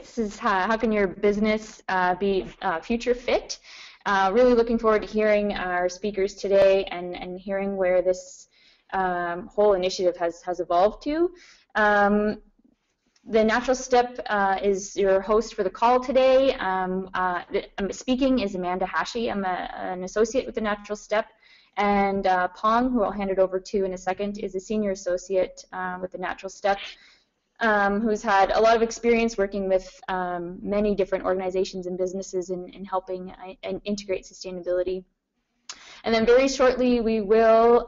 This is how can your business be future fit. Really looking forward to hearing our speakers today and hearing where this whole initiative has evolved to. The Natural Step is your host for the call today. Speaking is Amanda Hashi. I'm an associate with the Natural Step. And Pong, who I'll hand it over to in a second, is a senior associate with the Natural Step, who's had a lot of experience working with many different organizations and businesses in helping and integrate sustainability. And then very shortly we will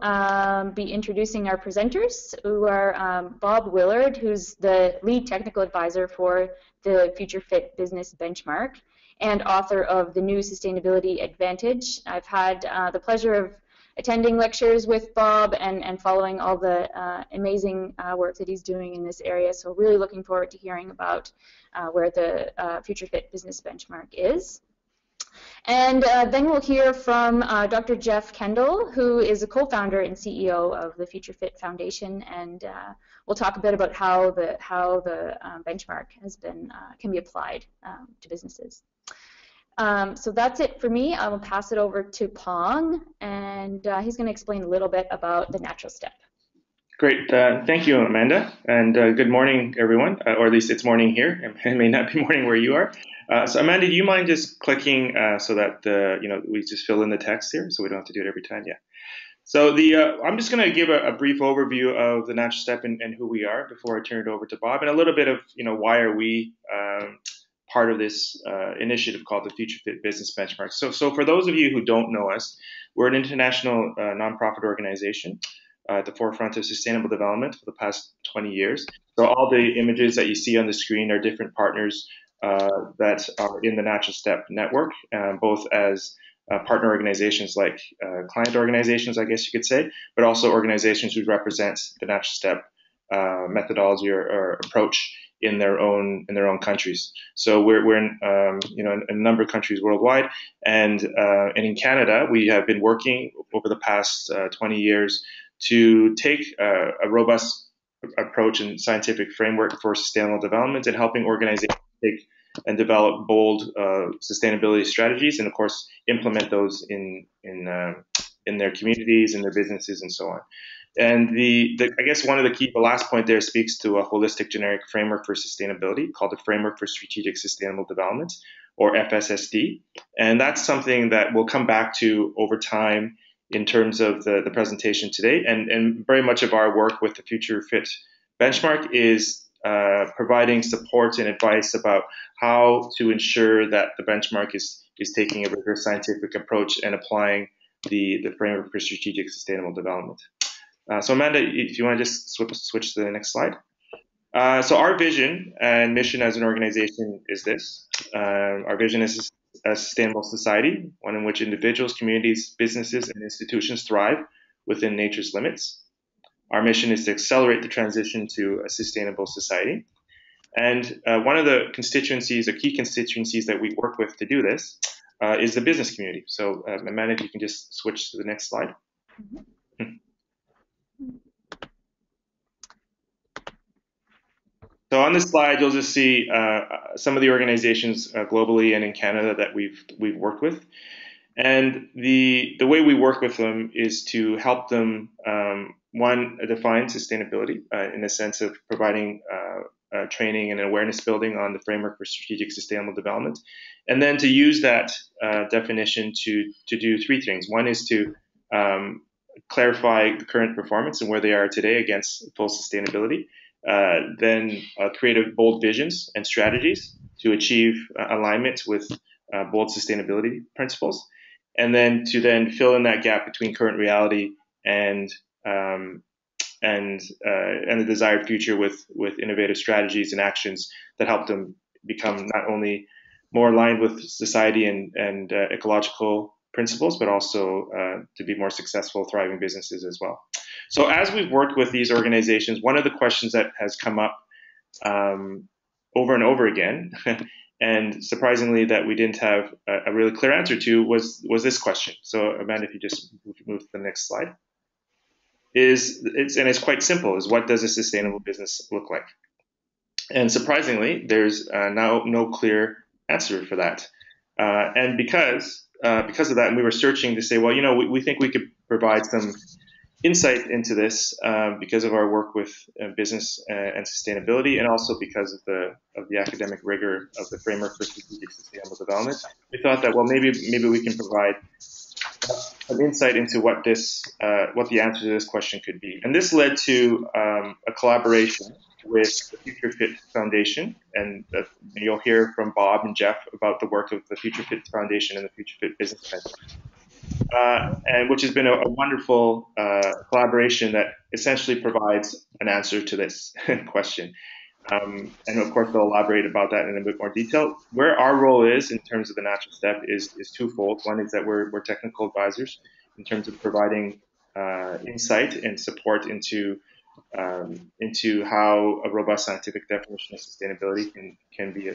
be introducing our presenters, who are Bob Willard, who's the lead technical advisor for the Future Fit Business Benchmark and author of the new Sustainability Advantage. I've had the pleasure of attending lectures with Bob and following all the amazing work that he's doing in this area. So really looking forward to hearing about where the Future Fit Business Benchmark is. And then we'll hear from Dr. Jeff Kendall, who is a co-founder and CEO of the Future Fit Foundation, and we'll talk a bit about how the benchmark can be applied to businesses. So that's it for me. I will pass it over to Pong, and he's going to explain a little bit about the Natural Step. Great. Thank you, Amanda, and good morning, everyone, or at least it's morning here. It may not be morning where you are. So Amanda, do you mind just clicking so that we just fill in the text here, so we don't have to do it every time? Yeah. So I'm just going to give a brief overview of the Natural Step and who we are before I turn it over to Bob, and a little bit of why are we part of this initiative called the Future Fit Business Benchmark. So for those of you who don't know us, we're an international nonprofit organization at the forefront of sustainable development for the past 20 years. So all the images that you see on the screen are different partners that are in the Natural Step network, both as partner organizations like client organizations, I guess you could say, but also organizations who represent the Natural Step methodology or approach in their own countries. So we're in a number of countries worldwide, and in Canada we have been working over the past 20 years to take a robust approach and scientific framework for sustainable development and helping organizations take and develop bold sustainability strategies, and of course implement those in their communities, in their businesses, and so on. And I guess the last point there speaks to a holistic generic framework for sustainability called the Framework for Strategic Sustainable Development, or FSSD. And that's something that we'll come back to over time in terms of the presentation today. And very much of our work with the Future Fit Benchmark is providing support and advice about how to ensure that the benchmark is taking a rigorous scientific approach and applying the Framework for Strategic Sustainable Development. So Amanda, if you want to just switch to the next slide. So our vision and mission as an organization is this. Our vision is a sustainable society, one in which individuals, communities, businesses, and institutions thrive within nature's limits. Our mission is to accelerate the transition to a sustainable society. And one of the key constituencies that we work with to do this is the business community. So Amanda, if you can just switch to the next slide. Mm-hmm. So on this slide, you'll just see some of the organizations globally and in Canada that we've worked with. And the way we work with them is to help them, one, define sustainability in the sense of providing training and awareness building on the Framework for Strategic Sustainable Development, and then to use that definition to do three things. One is to clarify the current performance and where they are today against full sustainability. Then create bold visions and strategies to achieve alignment with bold sustainability principles, and then to fill in that gap between current reality and the desired future with innovative strategies and actions that help them become not only more aligned with society and ecological principles, but also to be more successful, thriving businesses as well. So as we've worked with these organizations, one of the questions that has come up over and over again, and surprisingly that we didn't have a really clear answer to, was this question. So Amanda, if you just move to the next slide. It's quite simple, is what does a sustainable business look like? And surprisingly, there's now no clear answer for that. And because of that, and we were searching to say, well, we think we could provide some insight into this because of our work with business and sustainability, and also because of the academic rigor of the framework for strategic sustainable development. We thought that, well, maybe we can provide some insight into what the answer to this question could be. And this led to a collaboration with the Future Fit Foundation, and you'll hear from Bob and Jeff about the work of the Future Fit Foundation and the Future Fit Business Benchmark, and which has been a wonderful collaboration that essentially provides an answer to this question. And of course, they'll elaborate about that in a bit more detail. Where our role is in terms of the natural step is twofold. One is that we're technical advisors in terms of providing insight and support into how a robust scientific definition of sustainability can be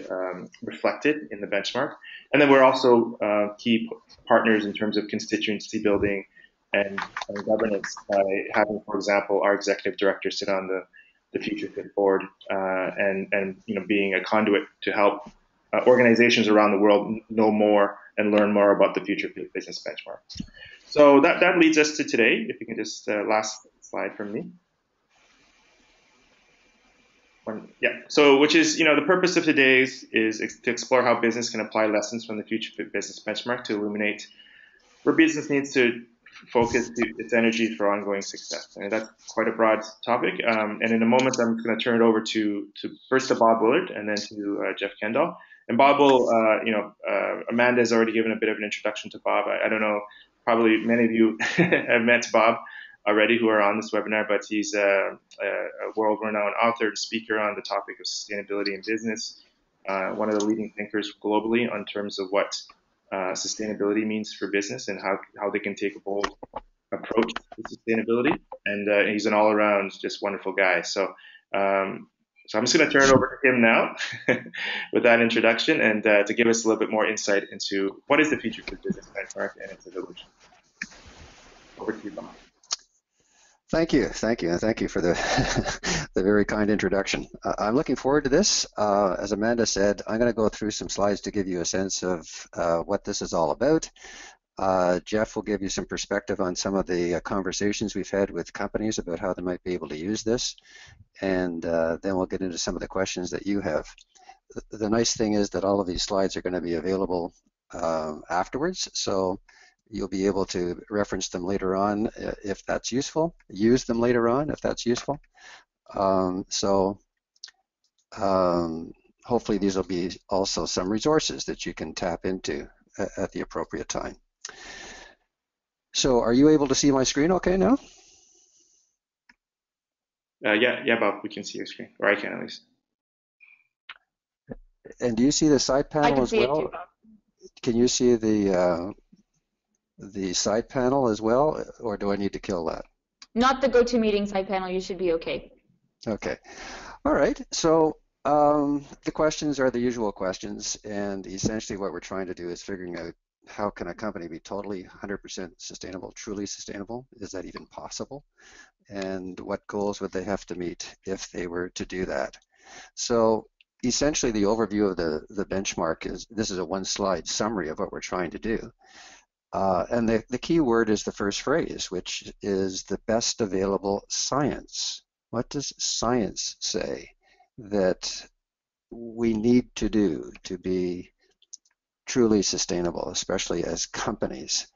reflected in the benchmark. And then we're also key partners in terms of constituency building and governance by having, for example, our executive director sit on the Future Fit board and being a conduit to help organizations around the world know more and learn more about the Future Fit Business Benchmark. So that leads us to today. If you can just last slide from me. Yeah. So, which is, the purpose of today is to explore how business can apply lessons from the Future Fit Business Benchmark to illuminate where business needs to focus its energy for ongoing success. And that's quite a broad topic. And in a moment, I'm going to turn it over to first to Bob Willard and then to Jeff Kendall. And Bob will, Amanda has already given a bit of an introduction to Bob. I don't know, probably many of you have met Bob already who are on this webinar, but he's a world-renowned author and speaker on the topic of sustainability in business, one of the leading thinkers globally on terms of what sustainability means for business and how they can take a bold approach to sustainability. And he's an all-around just wonderful guy. So I'm just going to turn it over to him now with that introduction and to give us a little bit more insight into what is the Future Fit Business Benchmark and its evolution. Over to you, Bob. Thank you, and thank you for the the very kind introduction. I'm looking forward to this. As Amanda said, I'm going to go through some slides to give you a sense of what this is all about. Jeff will give you some perspective on some of the conversations we've had with companies about how they might be able to use this, and then we'll get into some of the questions that you have. The nice thing is that all of these slides are going to be available afterwards, so you'll be able to reference them later on if that's useful, use them later on if that's useful. Hopefully these will be also some resources that you can tap into at the appropriate time. So are you able to see my screen okay now? Yeah, Bob, we can see your screen, or I can at least. And do you see the side panel as well? I can see it too, Bob. Can you see the side panel as well, or do I need to kill that? Not the GoToMeeting side panel. You should be okay. Okay. All right. So the questions are the usual questions, and essentially what we're trying to do is figuring out how can a company be totally 100% sustainable, truly sustainable? Is that even possible? And what goals would they have to meet if they were to do that? So essentially the overview of the benchmark is, this is a one-slide summary of what we're trying to do. And the key word is the first phrase, which is the best available science. What does science say that we need to do to be truly sustainable, especially as companies?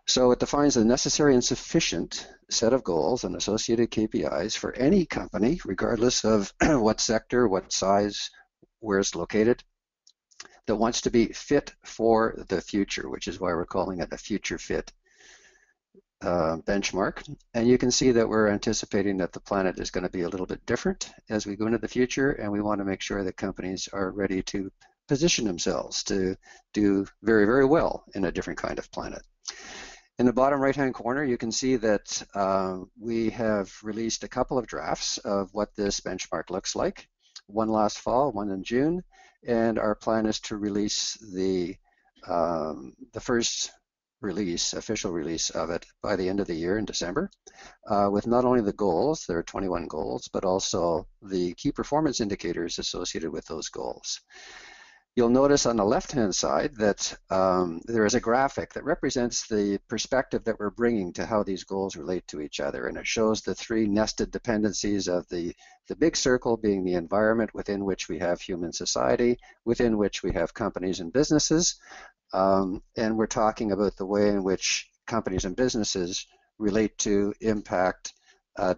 So it defines a necessary and sufficient set of goals and associated KPIs for any company, regardless of what sector, what size, where it's located, that wants to be fit for the future, which is why we're calling it a Future Fit benchmark. And you can see that we're anticipating that the planet is going to be a little bit different as we go into the future, and we want to make sure that companies are ready to position themselves to do very, very well in a different kind of planet. In the bottom right-hand corner, you can see that we have released a couple of drafts of what this benchmark looks like, one last fall, one in June. And our plan is to release the first release, official release of it by the end of the year in December, with not only the goals, there are 21 goals, but also the key performance indicators associated with those goals. You'll notice on the left-hand side that there is a graphic that represents the perspective that we're bringing to how these goals relate to each other, and it shows the three nested dependencies of the big circle being the environment within which we have human society, within which we have companies and businesses, and we're talking about the way in which companies and businesses relate to, impact,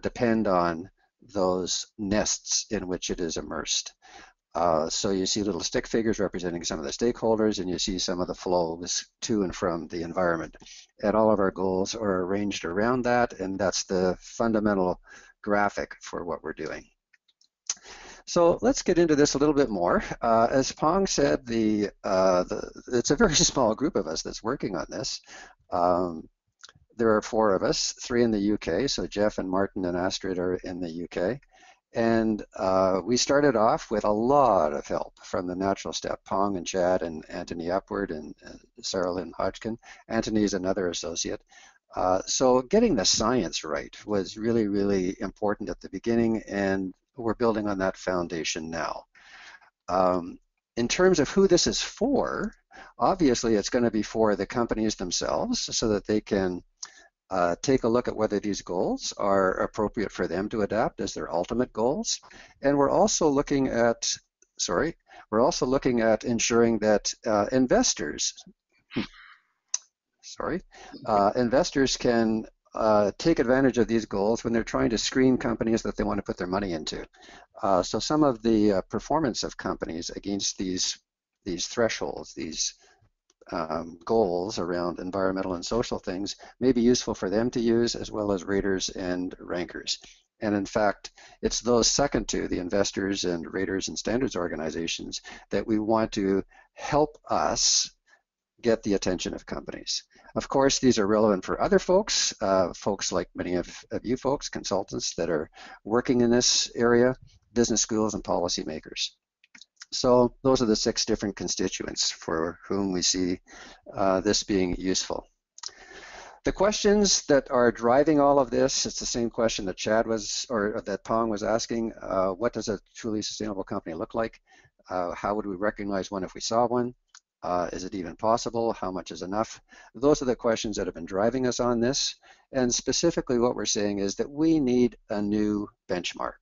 depend on those nests in which it is immersed. So you see little stick figures representing some of the stakeholders, and you see some of the flows to and from the environment. And all of our goals are arranged around that, and that's the fundamental graphic for what we're doing. So let's get into this a little bit more. As Pong said, it's a very small group of us that's working on this. There are 4 of us, 3 in the UK, so Jeff and Martin and Astrid are in the UK. And we started off with a lot of help from the Natural Step, Pong and Chad and Anthony Upward and Sarah Lynn Hodgkin. Anthony is another associate. So getting the science right was really, really important at the beginning, and we're building on that foundation now. In terms of who this is for, obviously it's going to be for the companies themselves so that they can take a look at whether these goals are appropriate for them to adapt as their ultimate goals. And we're also looking at, ensuring that investors can take advantage of these goals when they're trying to screen companies that they want to put their money into. So some of the performance of companies against these thresholds, these goals around environmental and social things may be useful for them to use, as well as raters and rankers. And in fact, it's those second two, the investors and raters and standards organizations, that we want to help us get the attention of companies. Of course, these are relevant for other folks, folks like many of you folks, consultants that are working in this area, business schools and policymakers. So those are the 6 different constituents for whom we see this being useful. The questions that are driving all of this, it's the same question that that Pong was asking. What does a truly sustainable company look like? How would we recognize one if we saw one? Is it even possible? How much is enough? Those are the questions that have been driving us on this. And specifically what we're saying is that we need a new benchmark.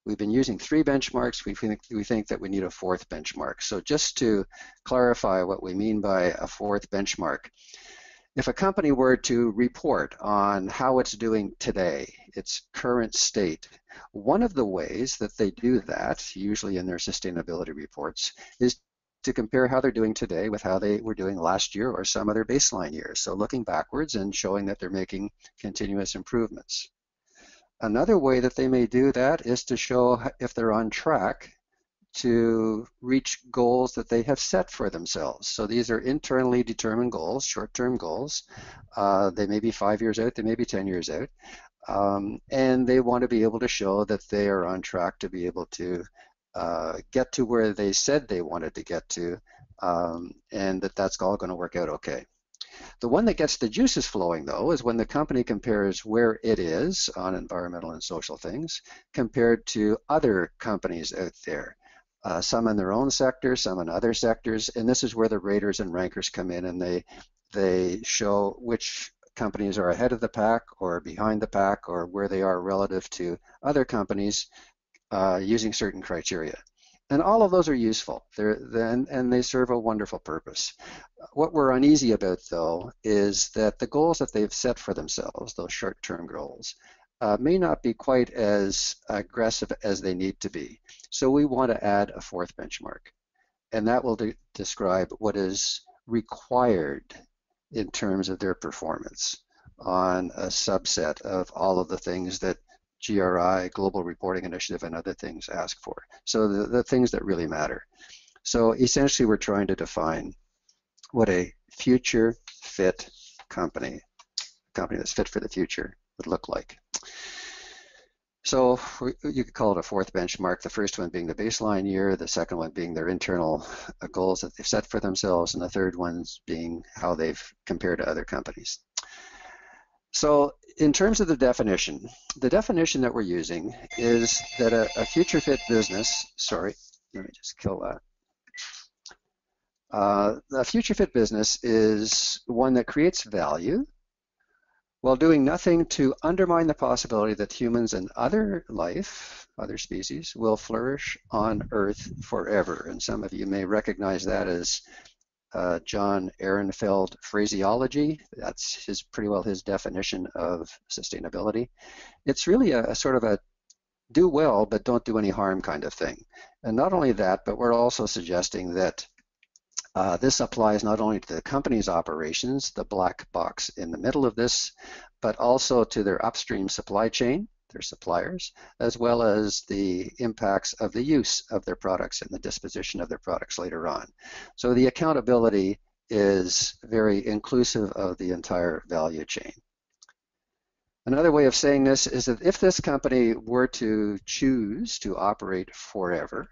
We've been using 3 benchmarks. We think that we need a 4th benchmark. So just to clarify what we mean by a 4th benchmark, if a company were to report on how it's doing today, its current state, one of the ways that they do that, usually in their sustainability reports, is to compare how they're doing today with how they were doing last year or some other baseline year. So looking backwards and showing that they're making continuous improvements. Another way that they may do that is to show if they're on track to reach goals that they have set for themselves. So these are internally determined goals, short-term goals. They may be 5 years out, they may be 10 years out. And they want to be able to show that they are on track to be able to get to where they said they wanted to get to, and that's all going to work out okay. The one that gets the juices flowing, though, is when the company compares where it is on environmental and social things compared to other companies out there, some in their own sector, some in other sectors, and this is where the raters and rankers come in, and they show which companies are ahead of the pack or behind the pack or where they are relative to other companies using certain criteria. And all of those are useful, and they serve a wonderful purpose. What we're uneasy about, though, is that the goals that they've set for themselves, those short-term goals, may not be quite as aggressive as they need to be. So we want to add a 4th benchmark, and that will describe what is required in terms of their performance on a subset of all of the things that GRI, Global Reporting Initiative, and other things ask for. So the things that really matter. So essentially we're trying to define what a future fit company that's fit for the future, would look like. So you could call it a fourth benchmark, the first one being the baseline year, the second one being their internal goals that they've set for themselves, and the third one's being how they've compared to other companies. So in terms of the definition that we're using is that a future fit business, sorry, let me just kill that. The future fit business is one that creates value while doing nothing to undermine the possibility that humans and other life, other species, will flourish on Earth forever. And some of you may recognize that as John Ehrenfeld phraseology. That's pretty well his definition of sustainability. It's really a sort of a do well but don't do any harm kind of thing. And not only that, but we're also suggesting that this applies not only to the company's operations, the black box in the middle of this, but also to their upstream supply chain, their suppliers, as well as the impacts of the use of their products and the disposition of their products later on. So the accountability is very inclusive of the entire value chain. Another way of saying this is that if this company were to choose to operate forever,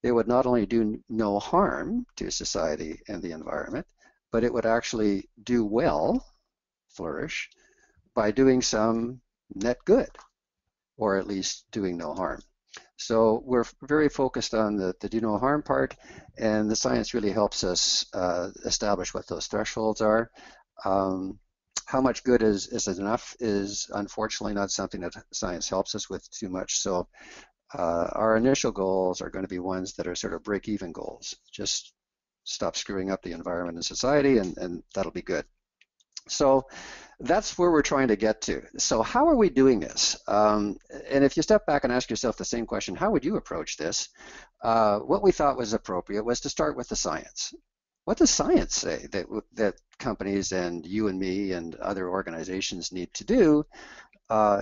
it would not only do no harm to society and the environment, but it would actually do well, flourish, by doing some net good, or at least doing no harm. So we're very focused on the do no harm part, and the science really helps us establish what those thresholds are. How much good is enough is unfortunately not something that science helps us with too much. So our initial goals are going to be ones that are sort of break-even goals. Just stop screwing up the environment and society, and that'll be good. So that's where we're trying to get to. So how are we doing this? And if you step back and ask yourself the same question, how would you approach this? What we thought was appropriate was to start with the science. What does science say that companies and you and me and other organizations need to do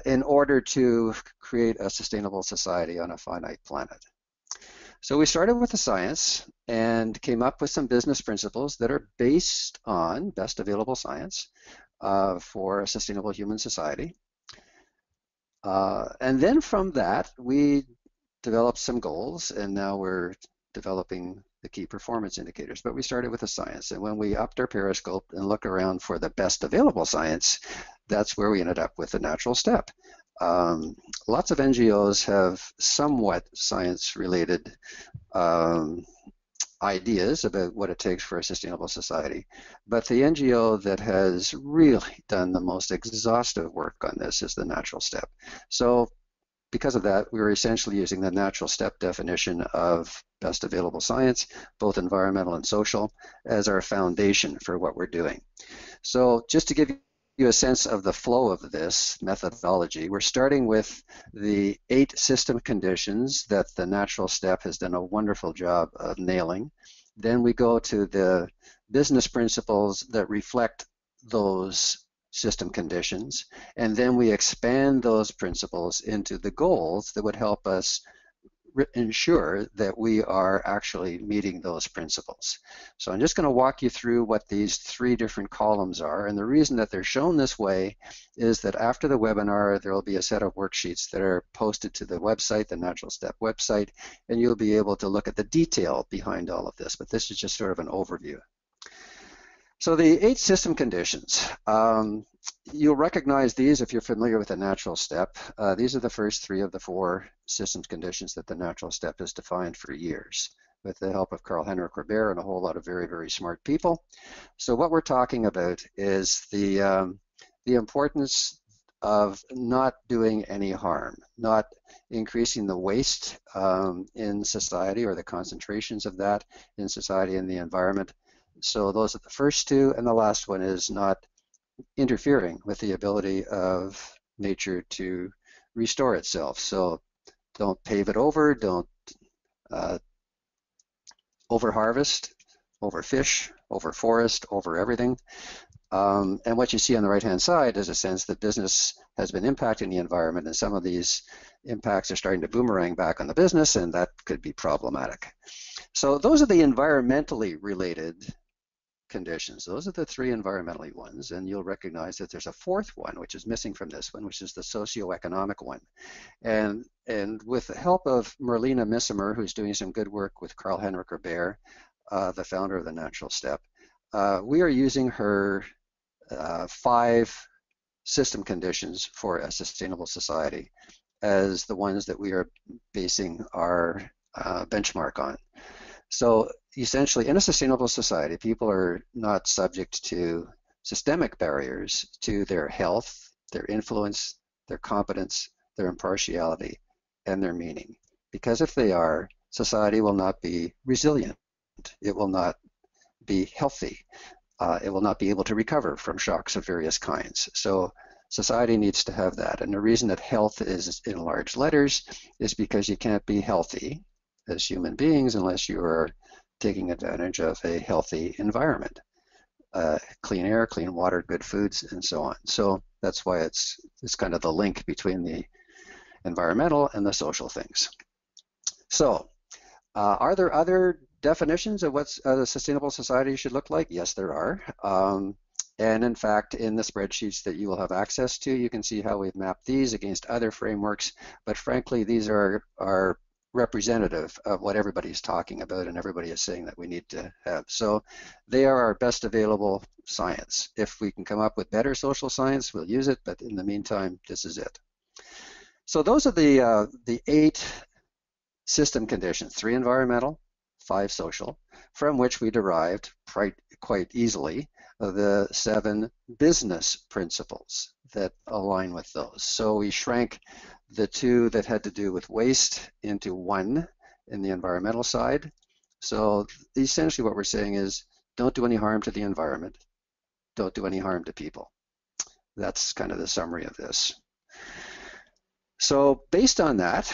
in order to create a sustainable society on a finite planet? So we started with the science and came up with some business principles that are based on best available science for a sustainable human society. And then from that, we developed some goals, and now we're developing the key performance indicators. But we started with the science, and when we upped our periscope and looked around for the best available science, that's where we ended up with the natural step. Lots of NGOs have somewhat science-related ideas about what it takes for a sustainable society, but the NGO that has really done the most exhaustive work on this is the natural step. So because of that, we were essentially using the natural step definition of best available science, both environmental and social, as our foundation for what we're doing. So just to give you a sense of the flow of this methodology, we're starting with the 8 system conditions that the natural step has done a wonderful job of nailing. Then we go to the business principles that reflect those system conditions, and then we expand those principles into the goals that would help us ensure that we are actually meeting those principles. So I'm just going to walk you through what these 3 different columns are, and the reason that they're shown this way is that after the webinar there will be a set of worksheets that are posted to the website, the Natural Step website, and you'll be able to look at the detail behind all of this, but this is just sort of an overview. So the 8 system conditions, you'll recognize these if you're familiar with the natural step. These are the first 3 of the 4 systems conditions that the natural step has defined for years with the help of Karl-Heinrich Robert and a whole lot of very, very smart people. So what we're talking about is the importance of not doing any harm, not increasing the waste in society or the concentrations of that in society and the environment. So those are the first 2, and the last one is not interfering with the ability of nature to restore itself. So don't pave it over, don't over-harvest, over-fish, over-forest, over everything. And what you see on the right-hand side is a sense that business has been impacting the environment, and some of these impacts are starting to boomerang back on the business, and that could be problematic. So those are the environmentally related conditions. Those are the three environmentally ones, and you'll recognize that there's a fourth one, which is missing from this one, which is the socioeconomic one. And with the help of Merlina Missimer, who's doing some good work with Carl-Henrik Robert, the founder of the Natural Step, we are using her 5 system conditions for a sustainable society as the ones that we are basing our benchmark on. So essentially, in a sustainable society, people are not subject to systemic barriers to their health, their influence, their competence, their impartiality, and their meaning. Because if they are, society will not be resilient. It will not be healthy. It will not be able to recover from shocks of various kinds. So society needs to have that. And the reason that health is in large letters is because you can't be healthy as human beings unless you are taking advantage of a healthy environment. Clean air, clean water, good foods, and so on. So that's why it's kind of the link between the environmental and the social things. So are there other definitions of what a sustainable society should look like? Yes, there are. And in fact, in the spreadsheets that you will have access to, you can see how we've mapped these against other frameworks. But frankly, these are representative of what everybody's talking about and everybody is saying that we need to have. So they are our best available science. If we can come up with better social science, we'll use it. But in the meantime, this is it. So those are the 8 system conditions, 3 environmental, 5 social, from which we derived quite easily the 7 business principles that align with those. So we shrank the 2 that had to do with waste into 1 in the environmental side. So essentially what we're saying is don't do any harm to the environment, don't do any harm to people. That's kind of the summary of this. So based on that,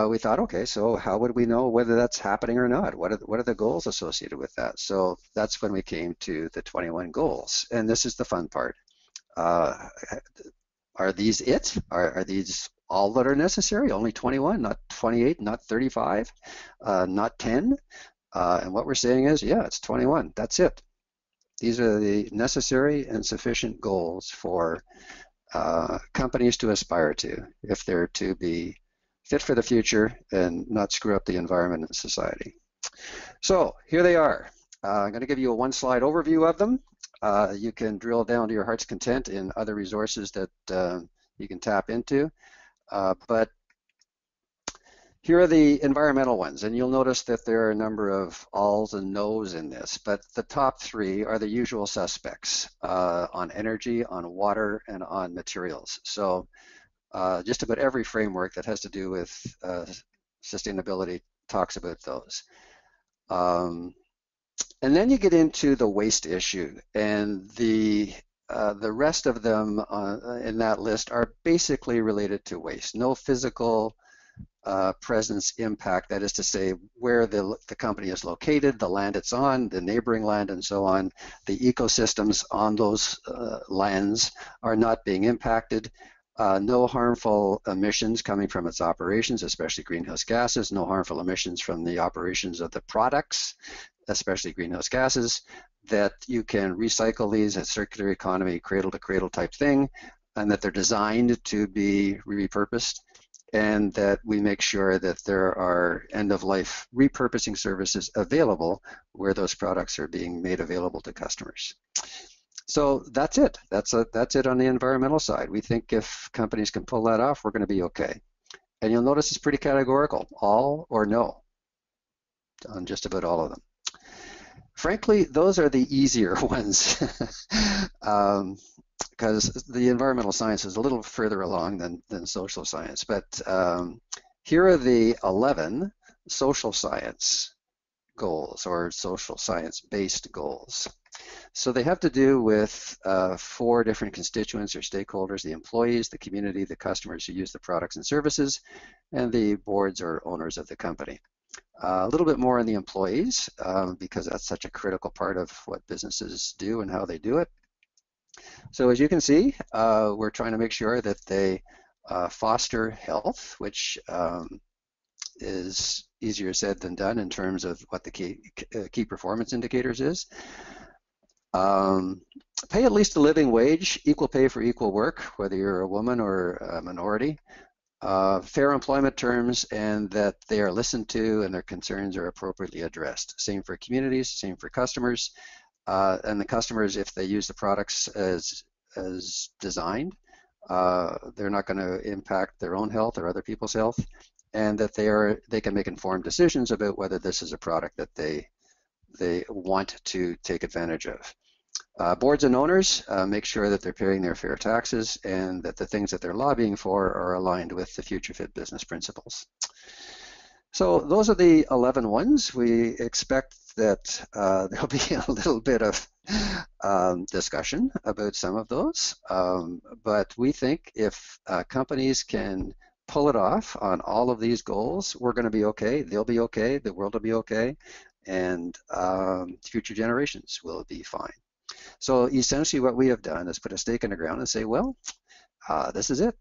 we thought, okay, so how would we know whether that's happening or not? What are the goals associated with that? So that's when we came to the 21 goals. And this is the fun part. Are these it? Are these all that are necessary? Only 21, not 28, not 35, not 10? And what we're saying is, yeah, it's 21. That's it. These are the necessary and sufficient goals for companies to aspire to if they're to be fit for the future and not screw up the environment and society. So here they are. I'm going to give you a 1-slide overview of them. You can drill down to your heart's content in other resources that you can tap into. But here are the environmental ones, and you'll notice that there are a number of alls and no's in this, but the top 3 are the usual suspects on energy, on water, and on materials. So just about every framework that has to do with sustainability talks about those. And then you get into the waste issue, and the rest of them in that list are basically related to waste. No physical presence impact, that is to say where the company is located, the land it's on, the neighboring land, and so on. The ecosystems on those lands are not being impacted. No harmful emissions coming from its operations, especially greenhouse gases. No harmful emissions from the operations of the products, especially greenhouse gases. That you can recycle these as circular economy, cradle to cradle type thing, and that they're designed to be repurposed. And that we make sure that there are end-of-life repurposing services available where those products are being made available to customers. So that's it. That's it on the environmental side. We think if companies can pull that off, we're going to be okay. And you'll notice it's pretty categorical, all or no, on just about all of them. Frankly, those are the easier ones. Because the environmental science is a little further along than social science. But here are the 11 social science goals or social science-based goals. So they have to do with 4 different constituents or stakeholders: the employees, the community, the customers who use the products and services, and the boards or owners of the company. A little bit more on the employees because that's such a critical part of what businesses do and how they do it. So as you can see, we're trying to make sure that they foster health, which is easier said than done in terms of what the key performance indicators is. Pay at least a living wage, equal pay for equal work, whether you're a woman or a minority. Fair employment terms, and that they are listened to and their concerns are appropriately addressed. Same for communities, same for customers. And the customers, if they use the products as designed, they're not going to impact their own health or other people's health, and that they can make informed decisions about whether this is a product that they want to take advantage of. Boards and owners make sure that they're paying their fair taxes and that the things that they're lobbying for are aligned with the Future Fit business principles. So those are the 11 ones. We expect that there'll be a little bit of discussion about some of those, but we think if companies can pull it off on all of these goals, we're going to be okay, they'll be okay, the world will be okay, and future generations will be fine. So essentially what we have done is put a stake in the ground and say, well, this is it.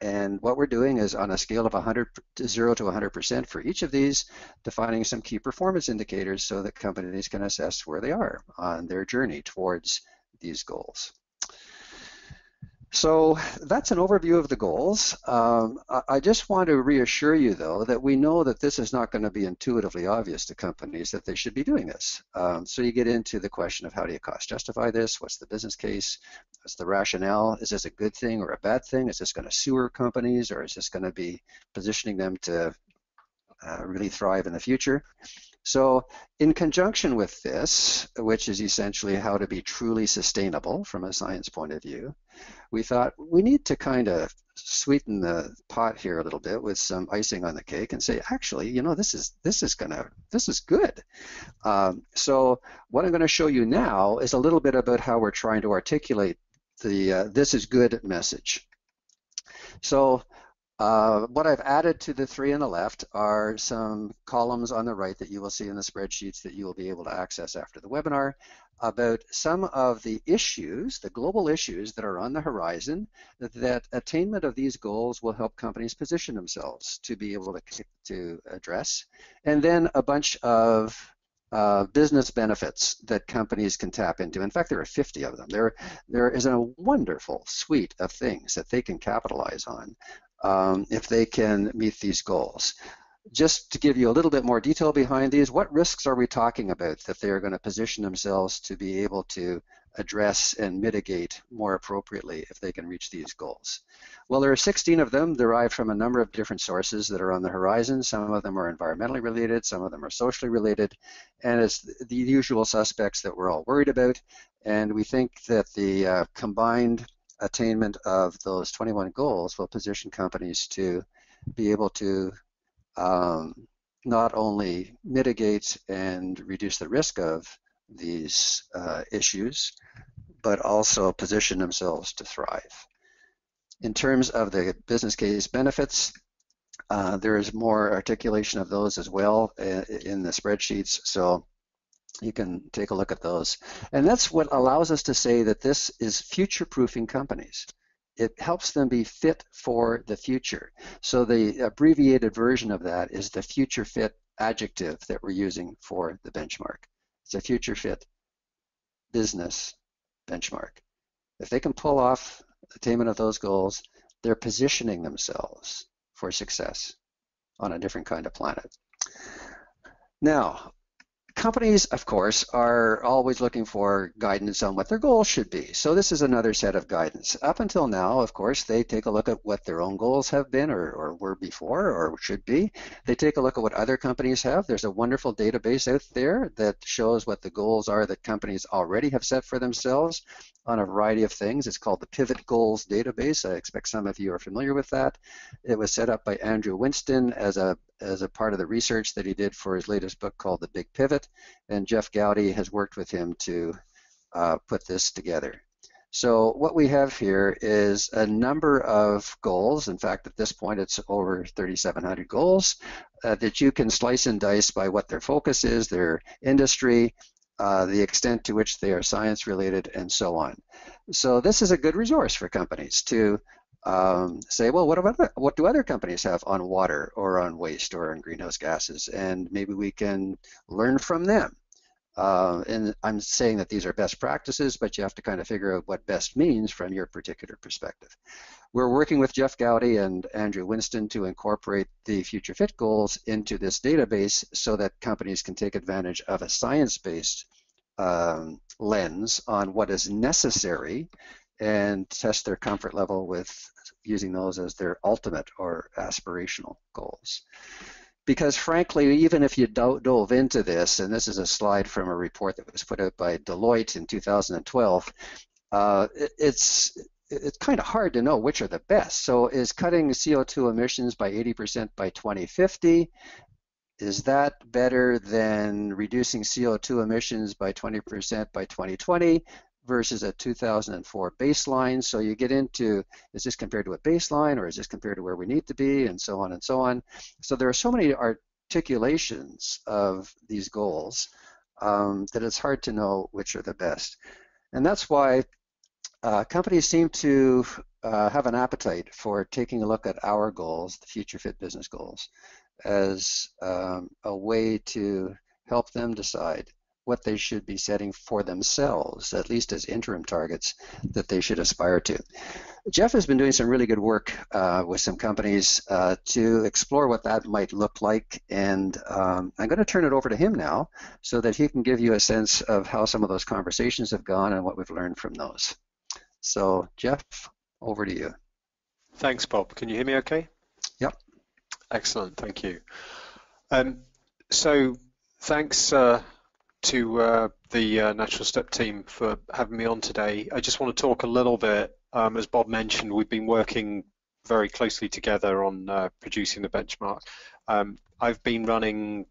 And what we're doing is on a scale of 0 to 100% for each of these, defining some key performance indicators so that companies can assess where they are on their journey towards these goals. So that's an overview of the goals. I just want to reassure you, though, that we know that this is not going to be intuitively obvious to companies that they should be doing this. So you get into the question of how do you cost justify this? What's the business case? What's the rationale? Is this a good thing or a bad thing? Is this going to sewer companies, or is this going to be positioning them to really thrive in the future? So in conjunction with this, which is essentially how to be truly sustainable from a science point of view, we thought we need to kind of sweeten the pot here a little bit with some icing on the cake and say, actually, you know, this is good. So what I'm going to show you now is a little bit about how we're trying to articulate the this is good message. So what I've added to the three on the left are some columns on the right that you will see in the spreadsheets that you will be able to access after the webinar about some of the issues, the global issues that are on the horizon, that attainment of these goals will help companies position themselves to be able to address, and then a bunch of business benefits that companies can tap into. In fact, there are 50 of them. There is a wonderful suite of things that they can capitalize on if they can meet these goals. Just to give you a little bit more detail behind these, what risks are we talking about that they're going to position themselves to be able to address and mitigate more appropriately if they can reach these goals? Well, there are 16 of them derived from a number of different sources that are on the horizon. Some of them are environmentally related, some of them are socially related, and it's the usual suspects that we're all worried about. And we think that the combined attainment of those 21 goals will position companies to be able to not only mitigate and reduce the risk of these issues, but also position themselves to thrive. In terms of the business case benefits, there is more articulation of those as well in the spreadsheets, so you can take a look at those. And that's what allows us to say that this is future-proofing companies. It helps them be fit for the future. So the abbreviated version of that is the future fit adjective that we're using for the benchmark. It's a future fit business benchmark. If they can pull off attainment of those goals, they're positioning themselves for success on a different kind of planet. Now, companies, of course, are always looking for guidance on what their goals should be. So this is another set of guidance. Up until now, of course, they take a look at what their own goals have been or were before or should be. They take a look at what other companies have. There's a wonderful database out there that shows what the goals are that companies already have set for themselves on a variety of things. It's called the Pivot Goals database. I expect some of you are familiar with that. It was set up by Andrew Winston as a part of the research that he did for his latest book called The Big Pivot, and Jeff Gowdy has worked with him to put this together. So what we have here is a number of goals. In fact, at this point, it's over 3,700 goals that you can slice and dice by what their focus is, their industry, the extent to which they are science related, and so on. So this is a good resource for companies to say, well, what do other companies have on water or on waste or on greenhouse gases? And maybe we can learn from them. And I'm saying that these are best practices, but you have to kind of figure out what best means from your particular perspective. We're working with Jeff Gowdy and Andrew Winston to incorporate the Future Fit goals into this database so that companies can take advantage of a science-based lens on what is necessary and test their comfort level with using those as their ultimate or aspirational goals. Because frankly, even if you dove into this, and this is a slide from a report that was put out by Deloitte in 2012, it's kind of hard to know which are the best. So is cutting CO2 emissions by 80% by 2050, is that better than reducing CO2 emissions by 20% by 2020 versus a 2004 baseline? So you get into, is this compared to a baseline, or is this compared to where we need to be, and so on and so on. So there are so many articulations of these goals that it's hard to know which are the best. And that's why companies seem to have an appetite for taking a look at our goals, the Future Fit business goals, as a way to help them decide what they should be setting for themselves, at least as interim targets that they should aspire to. Jeff has been doing some really good work with some companies to explore what that might look like, and I'm going to turn it over to him now so that he can give you a sense of how some of those conversations have gone and what we've learned from those. So Jeff, over to you. Thanks, Bob. Can you hear me okay? Yep. Excellent, thank you. So thanks to the Natural Step team for having me on today. I just want to talk a little bit, as Bob mentioned, we've been working very closely together on producing the benchmark. I've been running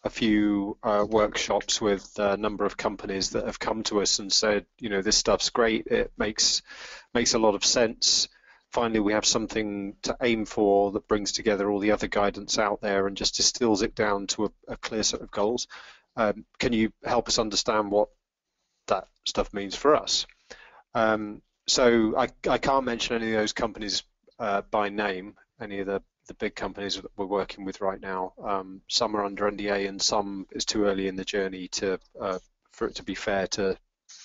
a few workshops with a number of companies that have come to us and said, you know, this stuff's great, it makes a lot of sense. Finally, we have something to aim for that brings together all the other guidance out there and just distills it down to a clear set of goals. Can you help us understand what that stuff means for us? So I can't mention any of those companies by name, any of the big companies that we're working with right now. Some are under NDA and some is too early in the journey for it to be fair to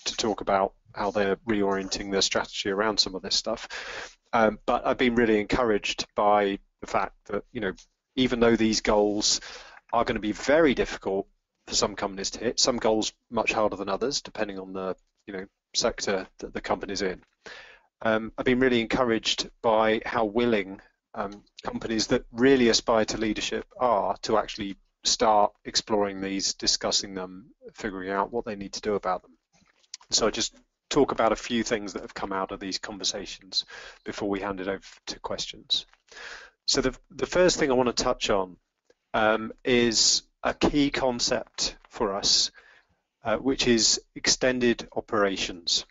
talk about how they're reorienting their strategy around some of this stuff. But I've been really encouraged by the fact that, you know, even though these goals are going to be very difficult for some companies to hit, some goals much harder than others, depending on the, you know, sector that the company's in. I've been really encouraged by how willing companies that really aspire to leadership are to actually start exploring these, discussing them, figuring out what they need to do about them. So I just talk about a few things that have come out of these conversations before we hand it over to questions. So the first thing I want to touch on is a key concept for us, which is extended operations.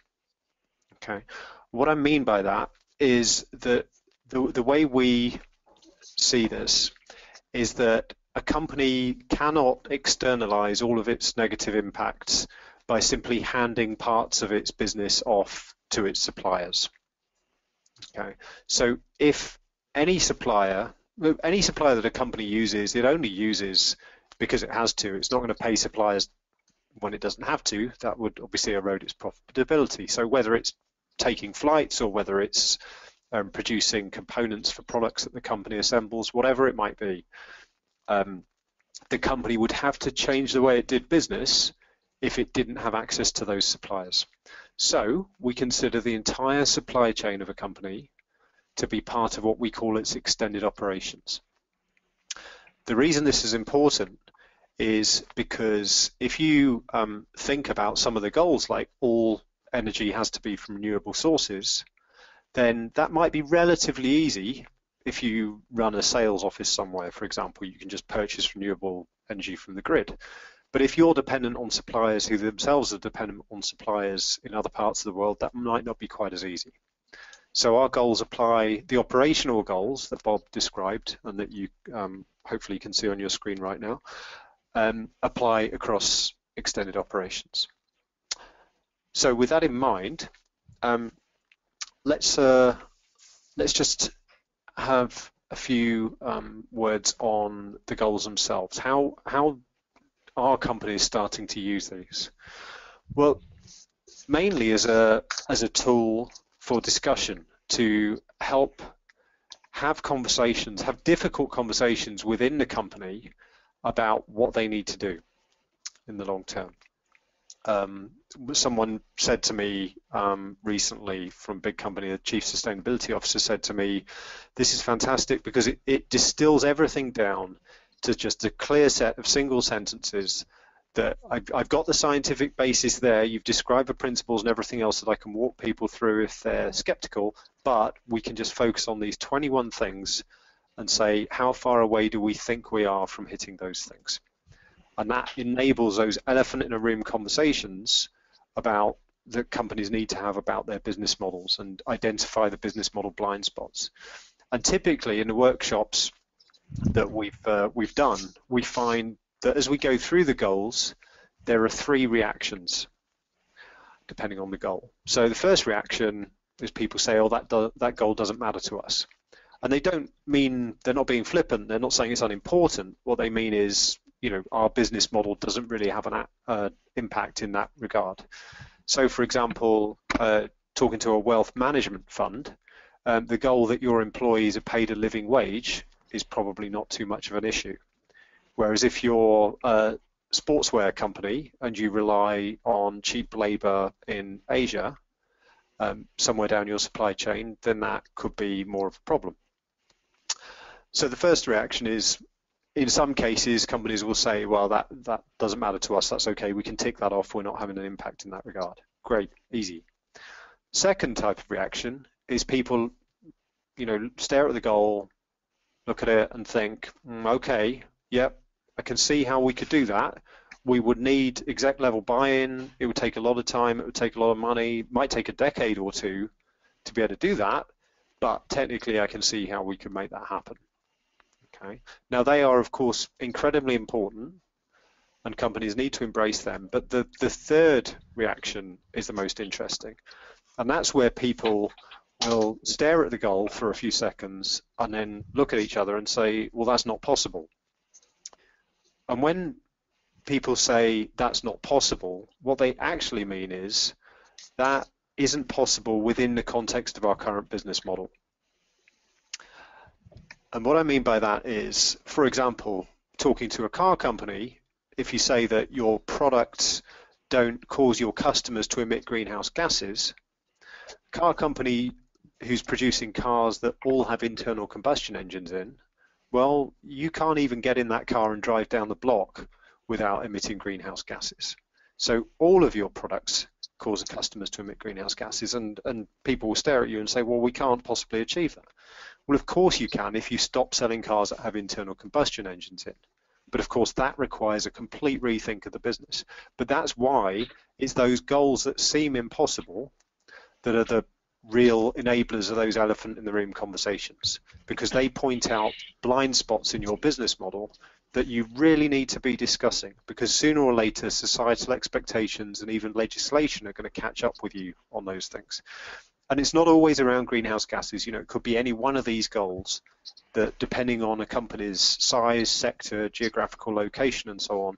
Okay, what I mean by that is that the way we see this is that a company cannot externalize all of its negative impacts by simply handing parts of its business off to its suppliers. Okay, so if any supplier that a company uses, it only uses because it has to. It's not going to pay suppliers when it doesn't have to. That would obviously erode its profitability. So whether it's taking flights or whether it's producing components for products that the company assembles, whatever it might be, the company would have to change the way it did business if it didn't have access to those suppliers. So we consider the entire supply chain of a company to be part of what we call its extended operations. The reason this is important is because if you think about some of the goals, like all energy has to be from renewable sources, then that might be relatively easy. If you run a sales office somewhere, for example, you can just purchase renewable energy from the grid. But if you're dependent on suppliers who themselves are dependent on suppliers in other parts of the world, that might not be quite as easy. So our goals apply, the operational goals that Bob described and that you hopefully can see on your screen right now, apply across extended operations. So with that in mind, let's just have a few words on the goals themselves. How are companies starting to use these? Well, mainly as a tool for discussion, to help have conversations, have difficult conversations within the company about what they need to do in the long term. Someone said to me recently from a big company, the chief sustainability officer said to me, this is fantastic because it distills everything down to just a clear set of single sentences that I've got the scientific basis there, you've described the principles and everything else that I can walk people through if they're skeptical, but we can just focus on these 21 things and say, how far away do we think we are from hitting those things? And that enables those elephant in a room conversations about that companies need to have about their business models and identify the business model blind spots. And typically in the workshops that we've done, we find that as we go through the goals, there are 3 reactions depending on the goal. So the first reaction is people say, oh, that goal doesn't matter to us. And they don't mean, they're not being flippant, they're not saying it's unimportant. What they mean is, you know, our business model doesn't really have an impact in that regard. So for example, talking to a wealth management fund, the goal that your employees are paid a living wage is probably not too much of an issue. Whereas if you're a sportswear company and you rely on cheap labor in Asia, somewhere down your supply chain, then that could be more of a problem. So the first reaction is, in some cases, companies will say, well, that doesn't matter to us, that's okay, we can tick that off, we're not having an impact in that regard. Great, easy. Second type of reaction is people, you know, stare at the goal, look at it and think, okay, yep, I can see how we could do that. We would need exec level buy-in, it would take a lot of time, it would take a lot of money, it might take a decade or two to be able to do that, but technically I can see how we could make that happen. Okay. Now they are of course incredibly important and companies need to embrace them, but the third reaction is the most interesting, and that's where people will stare at the goal for a few seconds and then look at each other and say, well, that's not possible. And when people say that's not possible, what they actually mean is that isn't possible within the context of our current business model. And what I mean by that is, for example, talking to a car company, if you say that your products don't cause your customers to emit greenhouse gases, a car company who's producing cars that all have internal combustion engines in, well, you can't even get in that car and drive down the block without emitting greenhouse gases. So all of your products cause the customers to emit greenhouse gases, and people will stare at you and say, well, we can't possibly achieve that. Well, of course you can if you stop selling cars that have internal combustion engines in. But of course that requires a complete rethink of the business. But that's why it's those goals that seem impossible that are the real enablers of those elephant in the room conversations, because they point out blind spots in your business model that you really need to be discussing, because sooner or later societal expectations and even legislation are going to catch up with you on those things. And it's not always around greenhouse gases, you know, it could be any one of these goals that, depending on a company's size, sector, geographical location and so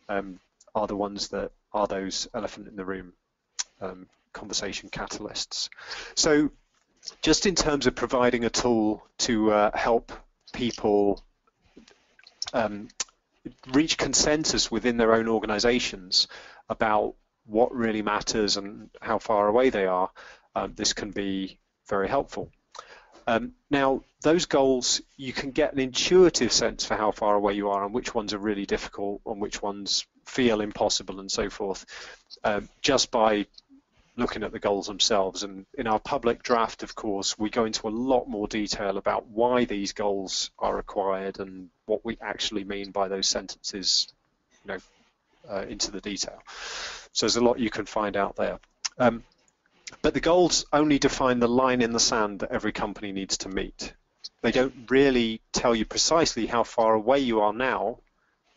on, are the ones that are those elephant in the room conversation catalysts. So just in terms of providing a tool to help people reach consensus within their own organizations about what really matters and how far away they are, this can be very helpful. Now, those goals, you can get an intuitive sense for how far away you are and which ones are really difficult and which ones feel impossible and so forth, just by looking at the goals themselves. And in our public draft, of course, we go into a lot more detail about why these goals are required and what we actually mean by those sentences, you know, into the detail. So there's a lot you can find out there. But the goals only define the line in the sand that every company needs to meet. They don't really tell you precisely how far away you are now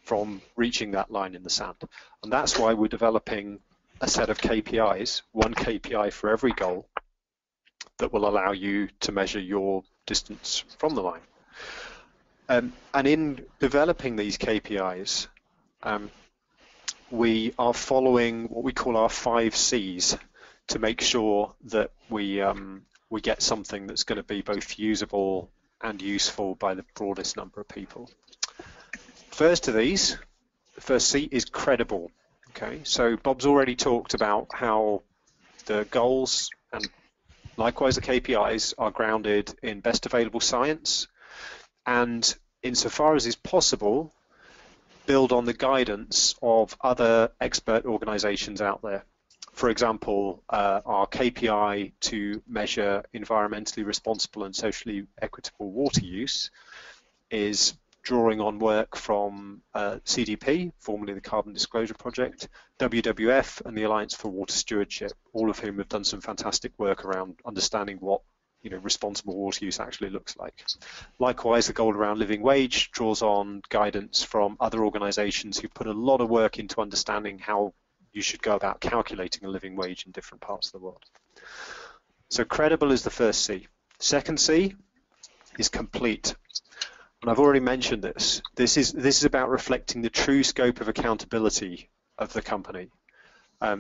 from reaching that line in the sand. And that's why we're developing a set of KPIs, one KPI for every goal, that will allow you to measure your distance from the line. And in developing these KPIs, we are following what we call our 5 C's to make sure that we get something that's going to be both usable and useful by the broadest number of people. First of these, the first C is credible. Okay, so Bob's already talked about how the goals and likewise the KPIs are grounded in best available science, and insofar as is possible, build on the guidance of other expert organizations out there. For example, our KPI to measure environmentally responsible and socially equitable water use is drawing on work from CDP, formerly the Carbon Disclosure Project, WWF, and the Alliance for Water Stewardship, all of whom have done some fantastic work around understanding what responsible water use actually looks like. Likewise, the goal around living wage draws on guidance from other organizations who put a lot of work into understanding how you should go about calculating a living wage in different parts of the world. So credible is the first C. Second C is complete. And I've already mentioned this. This is about reflecting the true scope of accountability of the company.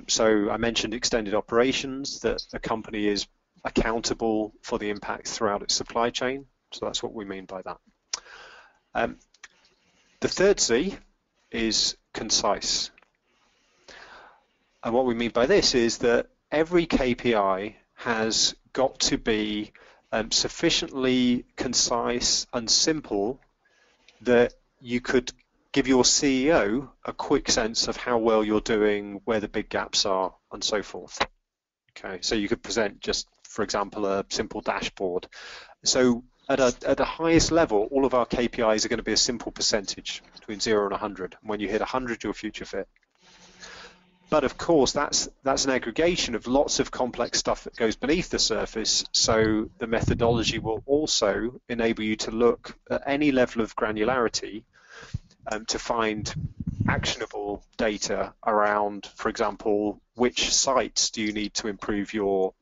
So I mentioned extended operations, that a company is accountable for the impact throughout its supply chain. So that's what we mean by that. The third C is concise. And what we mean by this is that every KPI has got to be sufficiently concise and simple that you could give your CEO a quick sense of how well you're doing, where the big gaps are, and so forth. Okay, so you could present just, for example, a simple dashboard. So at the highest level, all of our KPIs are going to be a simple percentage between 0 and 100. When you hit 100, you're future fit. But of course, that's an aggregation of lots of complex stuff that goes beneath the surface. So the methodology will also enable you to look at any level of granularity to find actionable data around, for example, which sites do you need to improve your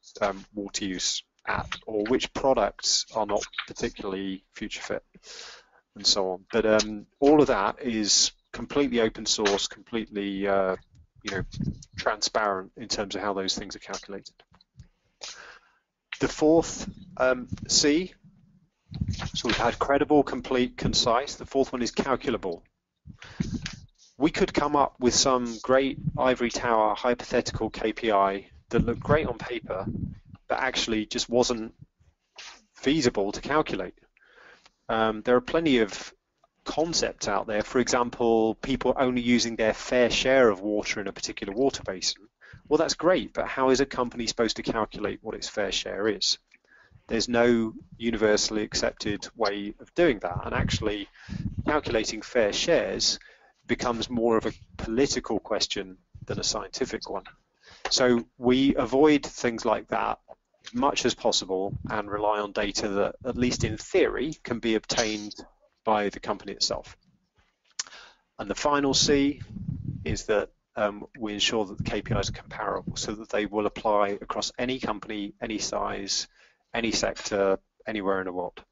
water use at, or which products are not particularly future fit, and so on. But all of that is completely open source, completely transparent in terms of how those things are calculated. The fourth C, so we've had credible, complete, concise. The fourth one is calculable. We could come up with some great ivory tower hypothetical KPI that looked great on paper, but actually just wasn't feasible to calculate. There are plenty of concepts out there. For example, people only using their fair share of water in a particular water basin. Well, that's great, but how is a company supposed to calculate what its fair share is? There's no universally accepted way of doing that, and actually calculating fair shares becomes more of a political question than a scientific one. So we avoid things like that as much as possible and rely on data that, at least in theory, can be obtained by the company itself. And the final C is that we ensure that the KPIs are comparable so that they will apply across any company, any size, any sector, anywhere in the world.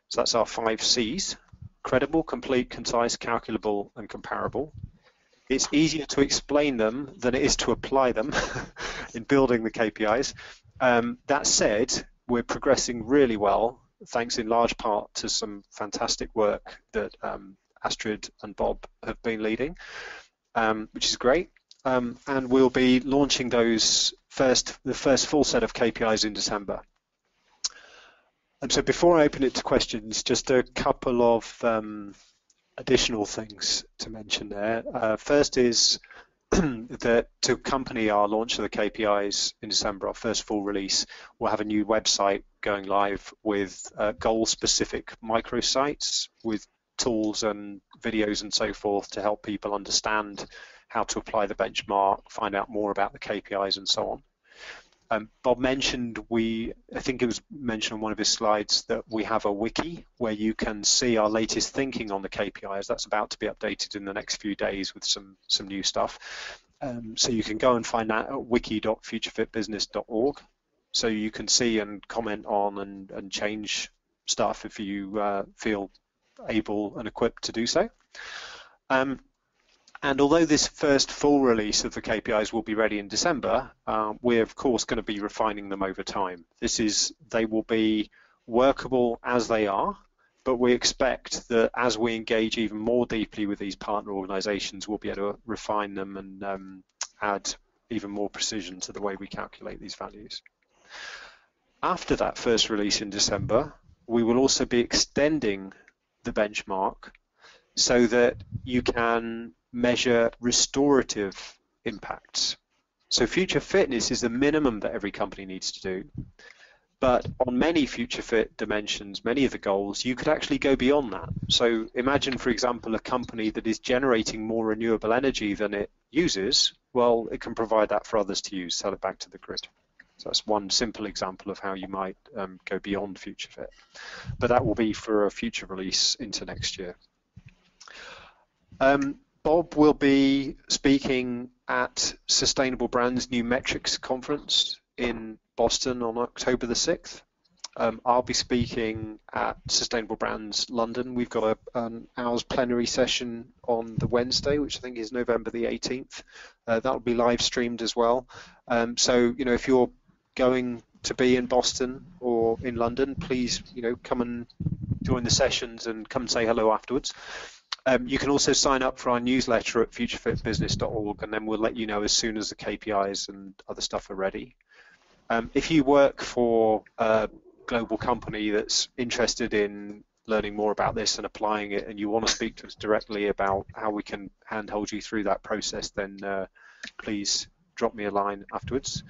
So that's our 5 C's: credible, complete, concise, calculable, and comparable. It's easier to explain them than it is to apply them in building the KPIs. That said, we're progressing really well, thanks in large part to some fantastic work that Astrid and Bob have been leading, which is great. And we'll be launching the first full set of KPIs in December. And so before I open it to questions, just a couple of additional things to mention there. First is that to accompany our launch of the KPIs in December, our first full release, we'll have a new website going live with goal-specific microsites with tools and videos and so forth to help people understand how to apply the benchmark, find out more about the KPIs and so on. Bob mentioned, I think it was mentioned on one of his slides, that we have a wiki where you can see our latest thinking on the KPIs. That's about to be updated in the next few days with some new stuff. So you can go and find that at wiki.futurefitbusiness.org. So you can see and comment on and change stuff if you feel able and equipped to do so. And And although this first full release of the KPIs will be ready in December, we're of course going to be refining them over time. They will be workable as they are, but we expect that as we engage even more deeply with these partner organizations, we'll be able to refine them and add even more precision to the way we calculate these values. After that first release in December, we will also be extending the benchmark so that you can measure restorative impacts. So future fitness is the minimum that every company needs to do. But on many future fit dimensions, many of the goals, you could actually go beyond that. So imagine, for example, a company that is generating more renewable energy than it uses. Well, it can provide that for others to use, sell it back to the grid. So that's one simple example of how you might go beyond future fit. But that will be for a future release into next year. Bob will be speaking at Sustainable Brands New Metrics Conference in Boston on October the 6th. I'll be speaking at Sustainable Brands London. We've got an hour's plenary session on the Wednesday, which I think is November the 18th. That'll be live streamed as well. So, if you're going to be in Boston or in London, please, come and join the sessions and come and say hello afterwards. You can also sign up for our newsletter at futurefitbusiness.org, and then we'll let you know as soon as the KPIs and other stuff are ready. If you work for a global company that's interested in learning more about this and applying it, and you want to speak to us directly about how we can handhold you through that process, then please drop me a line afterwards.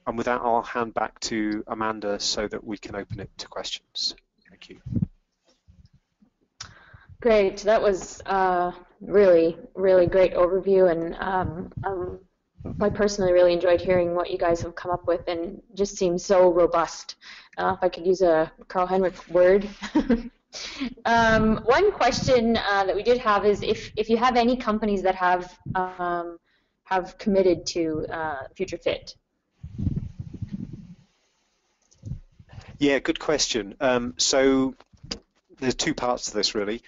And with that, I'll hand back to Amanda so that we can open it to questions. Thank you. Great. That was really, really great overview, and I personally really enjoyed hearing what you guys have come up with, and just seems so robust. If I could use a Carl-Henric word. One question that we did have is if you have any companies that have committed to Future Fit. Yeah, good question. So there's two parts to this, really.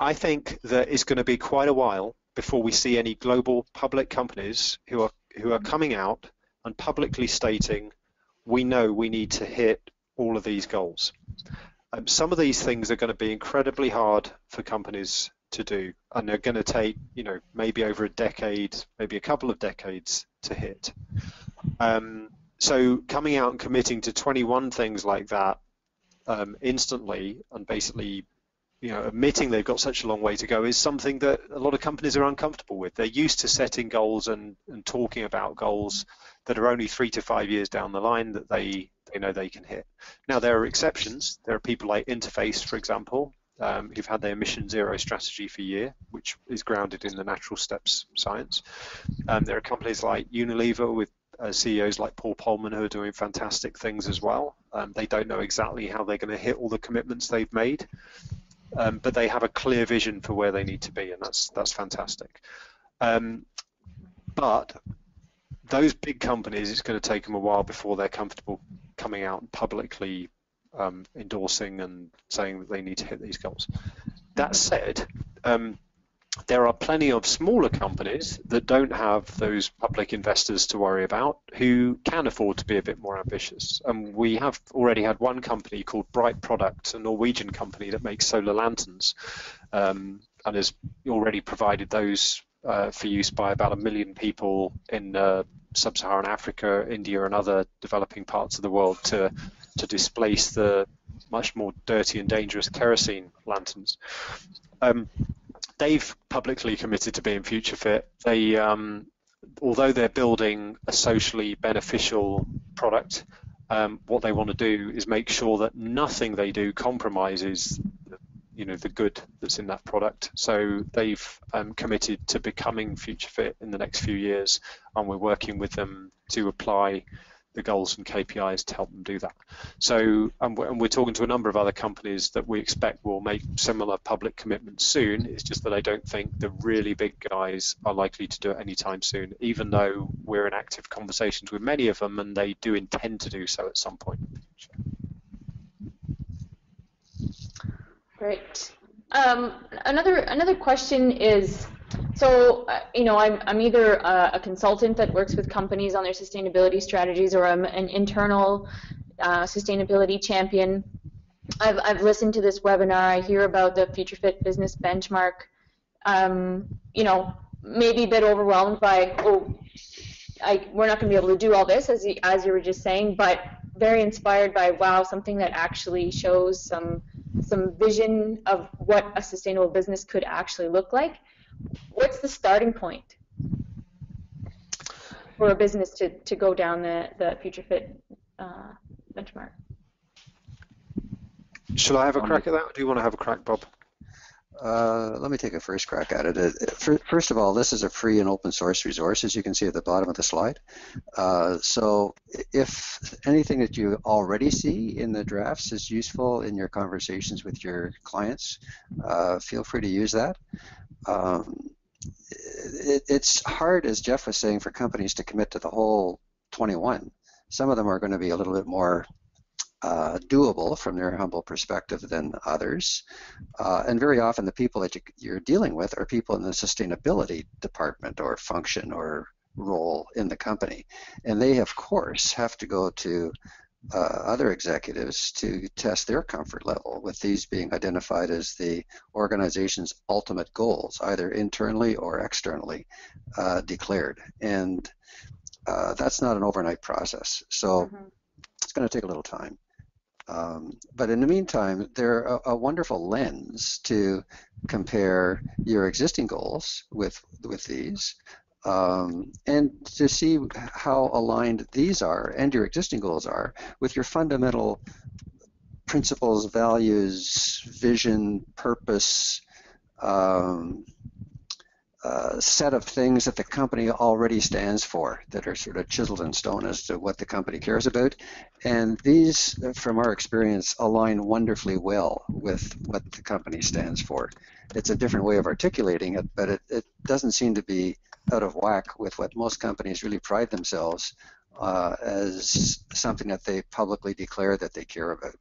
I think that it's going to be quite a while before we see any global public companies who are coming out and publicly stating, we know we need to hit all of these goals. Some of these things are going to be incredibly hard for companies to do, and they're going to take, maybe over a decade, maybe a couple of decades to hit. So coming out and committing to 21 things like that instantly, and basically admitting they've got such a long way to go, is something that a lot of companies are uncomfortable with. They're used to setting goals and talking about goals that are only 3 to 5 years down the line that they know they can hit. Now, there are exceptions. There are people like Interface, for example, who've had their emission zero strategy for a year, which is grounded in the natural steps science. There are companies like Unilever with CEOs like Paul Polman who are doing fantastic things as well. They don't know exactly how they're going to hit all the commitments they've made. But they have a clear vision for where they need to be, and that's fantastic. But those big companies, it's going to take them a while before they're comfortable coming out and publicly endorsing and saying that they need to hit these goals. That said, there are plenty of smaller companies that don't have those public investors to worry about who can afford to be a bit more ambitious. And we have already had one company called Bright Products, a Norwegian company that makes solar lanterns, and has already provided those for use by about 1 million people in sub-Saharan Africa, India, and other developing parts of the world to displace the much more dirty and dangerous kerosene lanterns. They've publicly committed to being future fit. They, although they're building a socially beneficial product, what they want to do is make sure that nothing they do compromises, the good that's in that product. So they've committed to becoming future fit in the next few years, and we're working with them to apply the goals and KPIs to help them do that. So, and we're talking to a number of other companies that we expect will make similar public commitments soon. It's just that I don't think the really big guys are likely to do it anytime soon, even though we're in active conversations with many of them, and they do intend to do so at some point in the future. Great. Another question is, So, I'm either a consultant that works with companies on their sustainability strategies, or I'm an internal sustainability champion. I've listened to this webinar. I hear about the Future Fit Business Benchmark. Maybe a bit overwhelmed by, we're not going to be able to do all this, as you were just saying, but very inspired by, wow, something that actually shows some vision of what a sustainable business could actually look like. What's the starting point for a business to go down the Future Fit benchmark? Shall I have a crack at that, or do you want to have a crack, Bob? Let me take a first crack at it. First of all, this is a free and open source resource, as you can see at the bottom of the slide. So if anything that you already see in the drafts is useful in your conversations with your clients, feel free to use that. It's hard, as Jeff was saying, for companies to commit to the whole 21. Some of them are going to be a little bit more doable from their humble perspective than others. And very often the people that you're dealing with are people in the sustainability department or function or role in the company. And they, of course, have to go to other executives to test their comfort level with these being identified as the organization's ultimate goals, either internally or externally declared. And that's not an overnight process. So it's going to take a little time. But in the meantime, they're a wonderful lens to compare your existing goals with these, and to see how aligned these are and your existing goals are with your fundamental principles, values, vision, purpose, set of things that the company already stands for, that are sort of chiseled in stone as to what the company cares about. And these, from our experience, align wonderfully well with what the company stands for. It's a different way of articulating it, but it doesn't seem to be out of whack with what most companies really pride themselves as something that they publicly declare that they care about.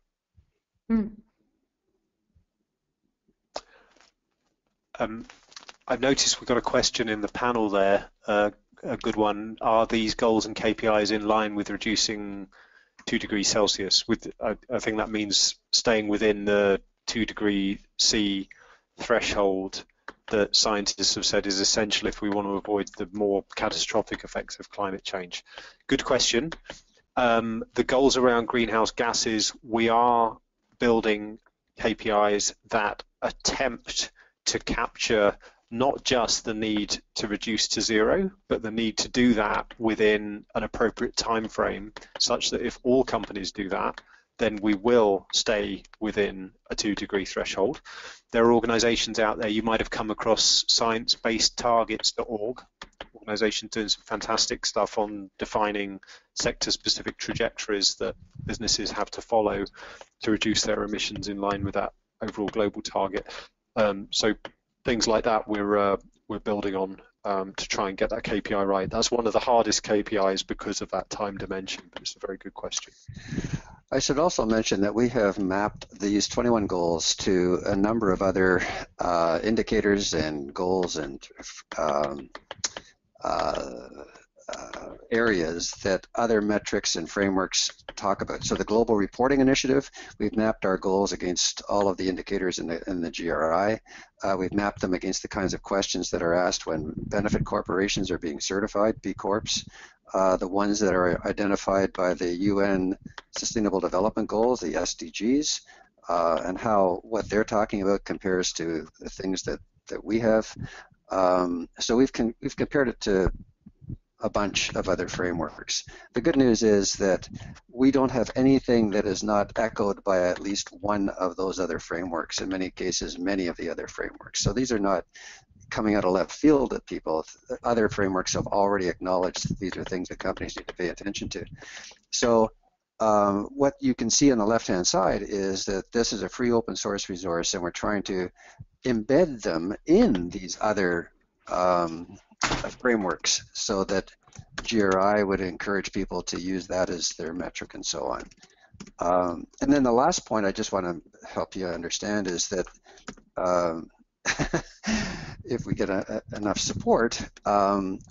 I've noticed we've got a question in the panel there, a good one. Are these goals and KPIs in line with reducing 2 degrees Celsius? I think that means staying within the 2 degree C threshold that scientists have said is essential if we want to avoid the more catastrophic effects of climate change. Good question. The goals around greenhouse gases, we are building KPIs that attempt to capture not just the need to reduce to zero, but the need to do that within an appropriate time frame, such that if all companies do that, then we will stay within a 2 degree threshold. There are organizations out there, you might have come across science-based-targets.org, organizations doing some fantastic stuff on defining sector-specific trajectories that businesses have to follow to reduce their emissions in line with that overall global target. So things like that we're building on to try and get that KPI right. That's one of the hardest KPIs because of that time dimension, but it's a very good question. I should also mention that we have mapped these 21 goals to a number of other indicators and goals and areas that other metrics and frameworks talk about. So the Global Reporting Initiative, we've mapped our goals against all of the indicators in the GRI. We've mapped them against the kinds of questions that are asked when benefit corporations are being certified, B Corps, the ones that are identified by the UN Sustainable Development Goals, the SDGs, and how what they're talking about compares to the things that we have. So we've compared it to a bunch of other frameworks. The good news is that we don't have anything that is not echoed by at least one of those other frameworks, in many cases, many of the other frameworks. So these are not coming out of left field at people. Other frameworks have already acknowledged that these are things that companies need to pay attention to. So what you can see on the left-hand side is that this is a free open source resource, and we're trying to embed them in these other frameworks so that GRI would encourage people to use that as their metric and so on. And then the last point I just want to help you understand is that if we get enough support,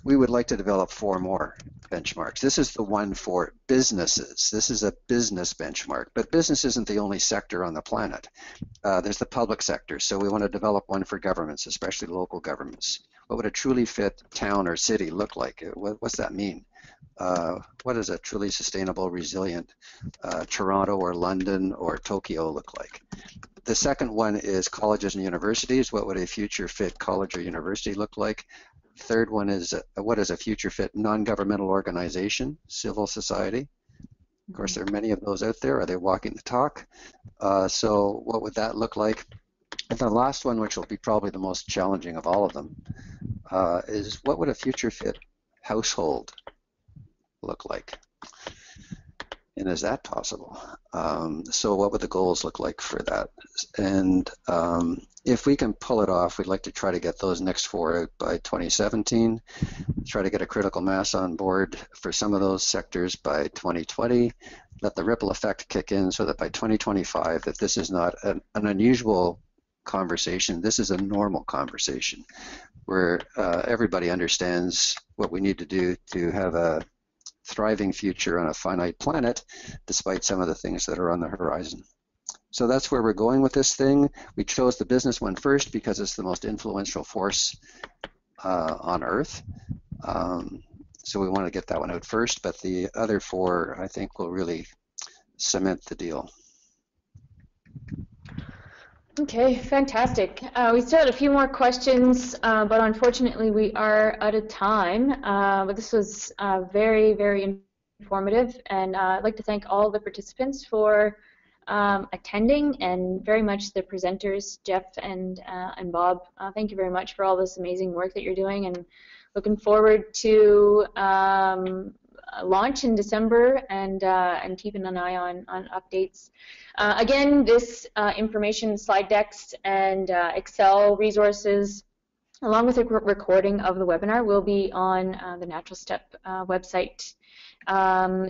we would like to develop 4 more benchmarks. This is the one for businesses. This is a business benchmark, but business isn't the only sector on the planet. There's the public sector, so we want to develop one for governments, especially local governments. What would a truly fit town or city look like? What's that mean? What does a truly sustainable, resilient Toronto or London or Tokyo look like? The second one is colleges and universities. What would a future fit college or university look like? Third one is what is a future fit non-governmental organization, civil society? Of course, there are many of those out there. Are they walking the talk? So what would that look like? And the last one, which will be probably the most challenging of all of them, is what would a future fit household look like? And is that possible? So what would the goals look like for that? And if we can pull it off, we'd like to try to get those next 4 out by 2017, try to get a critical mass on board for some of those sectors by 2020, let the ripple effect kick in so that by 2025, that this is not an unusual conversation, this is a normal conversation where everybody understands what we need to do to have a thriving future on a finite planet, despite some of the things that are on the horizon. So that's where we're going with this thing. We chose the business one first because it's the most influential force on Earth. So we want to get that one out first, but the other 4, I think, will really cement the deal. Okay, fantastic. We still had a few more questions, but unfortunately we are out of time. But this was very, very informative, and I'd like to thank all the participants for attending, and very much the presenters, Jeff and Bob. Thank you very much for all this amazing work that you're doing, and looking forward to launch in December, and keeping an eye on updates. Again, this information, slide decks, and Excel resources, along with a recording of the webinar, will be on the Natural Step website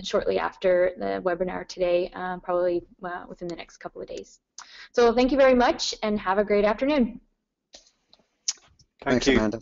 shortly after the webinar today, probably within the next couple of days. So thank you very much, and have a great afternoon. Thanks, Amanda.